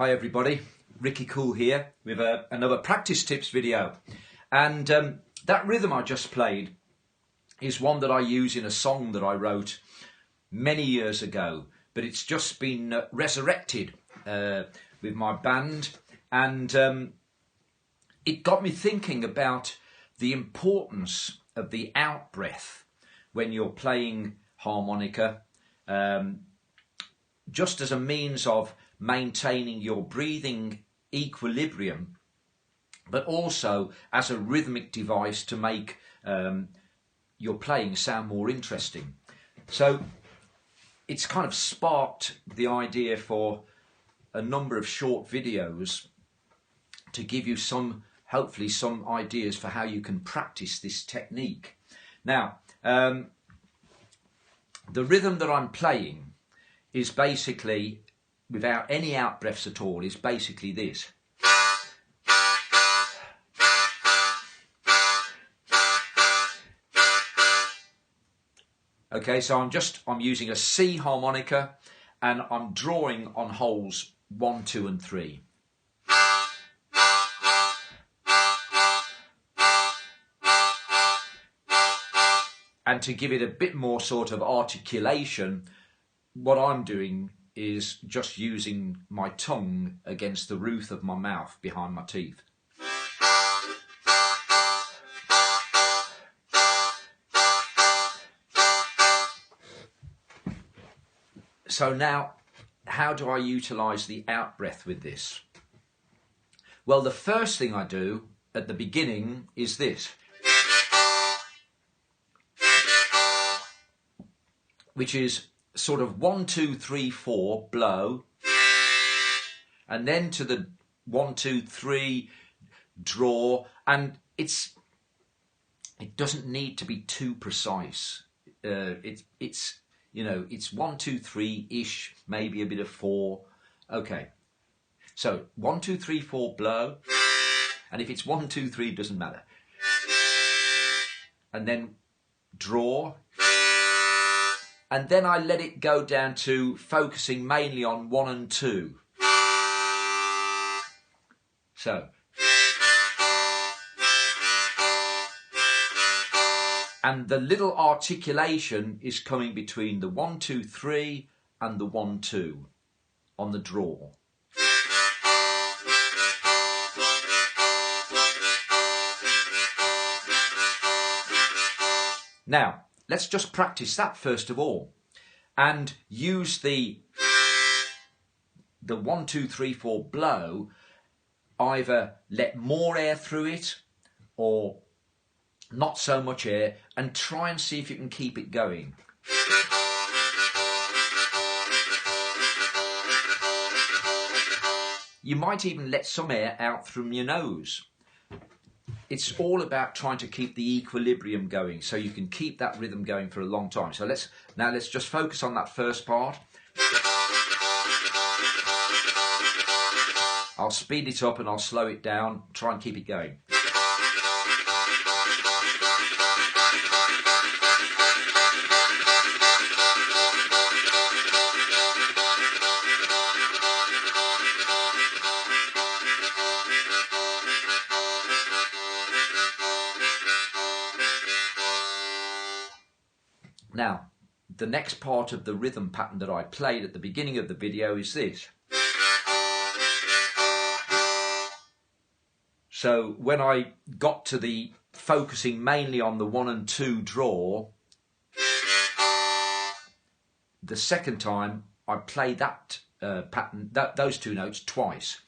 Hi everybody, Ricky Cool here with another practice tips video, and that rhythm I just played is one that I use in a song that I wrote many years ago, but it's just been resurrected with my band, and it got me thinking about the importance of the out breath when you're playing harmonica, just as a means of maintaining your breathing equilibrium, but also as a rhythmic device to make your playing sound more interesting. So it's kind of sparked the idea for a number of short videos to give you hopefully some ideas for how you can practice this technique. Now, the rhythm that I'm playing is basically, without any out breaths at all, is basically this. Okay, so I'm using a C harmonica and I'm drawing on holes 1, 2 and 3. And to give it a bit more sort of articulation, what I'm doing is just using my tongue against the roof of my mouth behind my teeth. So now, how do I utilise the out breath with this? Well, the first thing I do at the beginning is this, which is sort of 1, 2, 3, 4, blow, and then to the 1, 2, 3, draw, and it doesn't need to be too precise. It's you know, it's 1, 2, 3 ish, maybe a bit of 4. Okay, so 1, 2, 3, 4, blow, and if it's 1, 2, 3, it doesn't matter, and then draw. And then I let it go down to focusing mainly on 1 and 2. So. And the little articulation is coming between the 1, 2, 3 and the 1, 2 on the draw. Now, let's just practice that first of all, and use the 1, 2, 3, 4 blow. Either let more air through it or not so much air, and try and see if you can keep it going. You might even let some air out from your nose. It's all about trying to keep the equilibrium going so you can keep that rhythm going for a long time. So let's just focus on that first part. I'll speed it up and I'll slow it down, try and keep it going. Now, the next part of the rhythm pattern that I played at the beginning of the video is this. So when I got to the focusing mainly on the 1 and 2 draw, the second time I played that pattern, those two notes twice.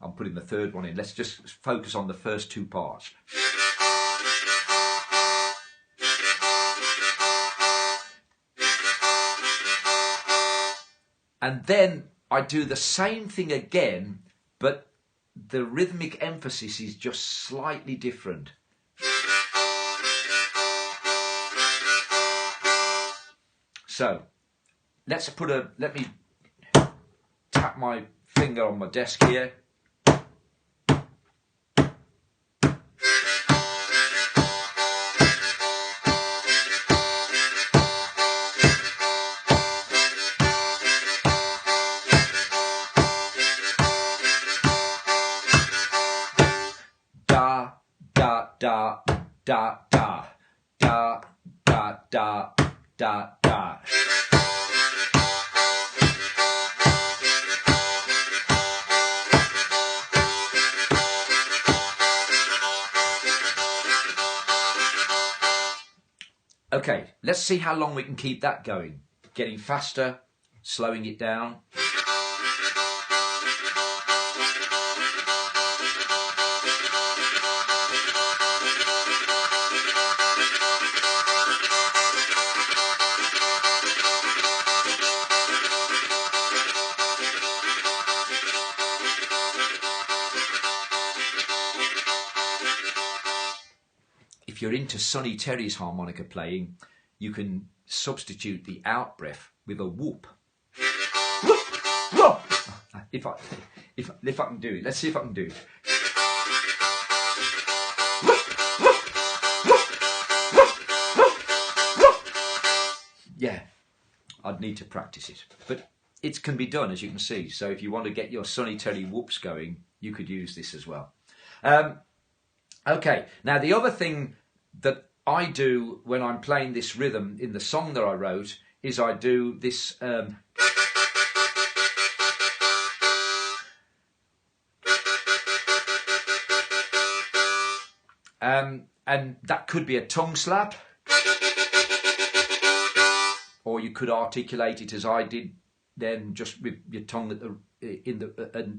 I'm putting the third one in. Let's just focus on the first two parts. And then I do the same thing again, but the rhythmic emphasis is just slightly different. So let me tap my finger on my desk here. da, da, da, da, da, da, da. Okay, let's see how long we can keep that going. Getting faster, slowing it down. If you're into Sonny Terry's harmonica playing, you can substitute the out breath with a whoop. If I can do it, let's see if I can do it. Yeah, I'd need to practice it, but it can be done, as you can see. So if you want to get your Sonny Terry whoops going, you could use this as well. Okay, now the other thing that I do when I'm playing this rhythm in the song that I wrote is I do this and that could be a tongue slap, or you could articulate it as I did then, just with your tongue at the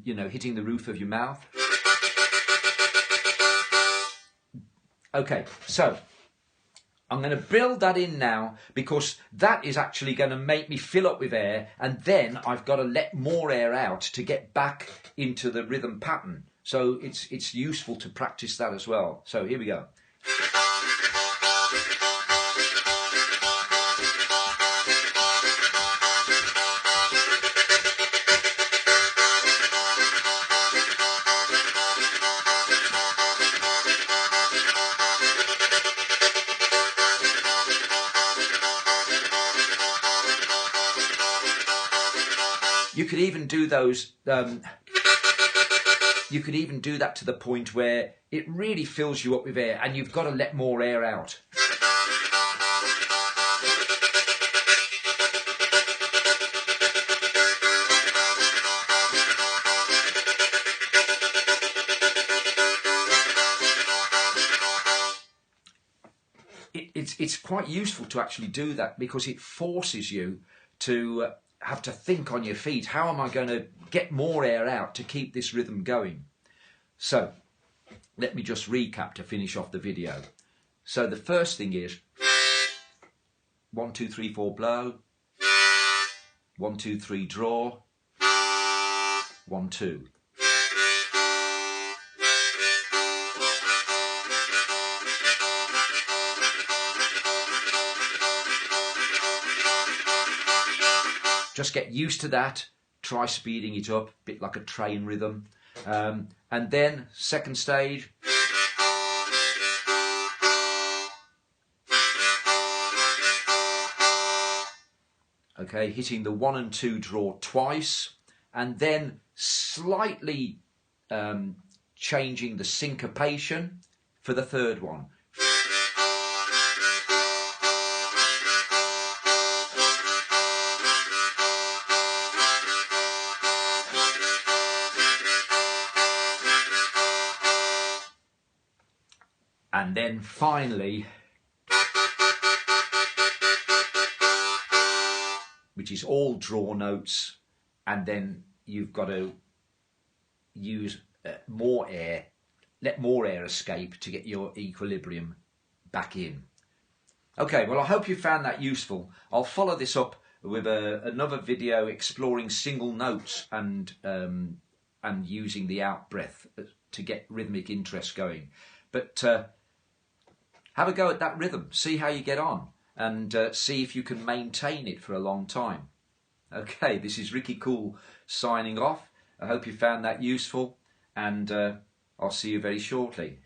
you know, hitting the roof of your mouth. Okay, so I'm going to build that in now, because that is actually going to make me fill up with air, and then I've got to let more air out to get back into the rhythm pattern. So it's useful to practice that as well. So here we go. You could even do those, you could even do that to the point where it really fills you up with air and you've got to let more air out. It's quite useful to actually do that, because it forces you to have to think on your feet. How am I going to get more air out to keep this rhythm going? So let me just recap to finish off the video. So the first thing is 1, 2, 3, 4 blow, 1, 2, 3 draw, 1, 2. Just get used to that. Try speeding it up, a bit like a train rhythm. And then, second stage. Okay, hitting the 1 and 2 draw twice, and then slightly changing the syncopation for the third one. And then finally, which is all draw notes, and then you've got to use more air, let more air escape to get your equilibrium back in. Okay, well, I hope you found that useful. I'll follow this up with another video exploring single notes and using the out breath to get rhythmic interest going. But have a go at that rhythm, see how you get on, and see if you can maintain it for a long time. Okay, this is Ricky Cool signing off. I hope you found that useful, and I'll see you very shortly.